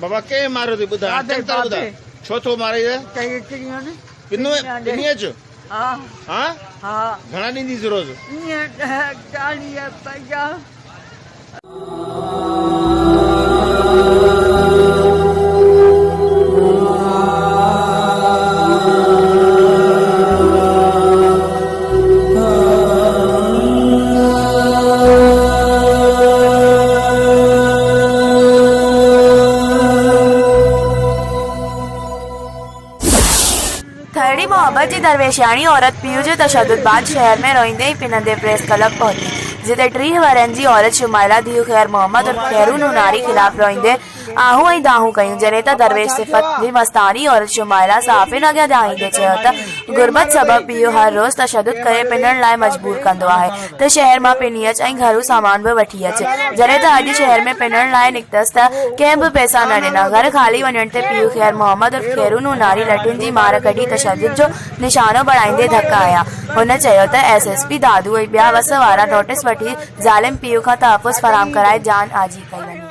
बाबा के मारो थी बुधा चंतर बुधा छोथो मारे है किन्नु किन्नी है जो हाँ हाँ हाँ घना दी थी रोज थर्डी मोहब्बत जी दरवेशानी औरत पीयू जो तशद्दुद बाद शहर में रोइंदे ही पिनंदे प्रेस क्लब पहुंची जिते 3 वरनि जी औरत शुमाइला दियो खैर मोहम्मद और खैरू नुनारी खिलाफ रोइंदे आहू ऐं दाहू कयूं जॾहिं त दरवेश सिफ़त जी मस्तानी औरत शुमाइला साफ़िन अॻियां ॼाणींदे चयो त गुरबत सबब पीयू हर रोज़ तशद्दुद करे पिनण लाइ मजबूर कंदो आहे त शहर मां पिनी अच ऐं घरू सामान बि वठी अचे जॾहिं त अॼु शहर में पिनण लाइ निकितसि त कंहिं बि पैसा न ॾिना घर खाली वञण ते पीयू खैर मोहम्मद और खैरू नुनारी लठुनि जी मार कढी तशद्दुद जो निशानो बणाईंदे धक आया हुन चयो त SSP दादू ऐं ॿिया वस वारा नोटिस वठी ज़ालिम पीयू खां तहफ़ुज़ फराहम कराए जान आजी कई वञे।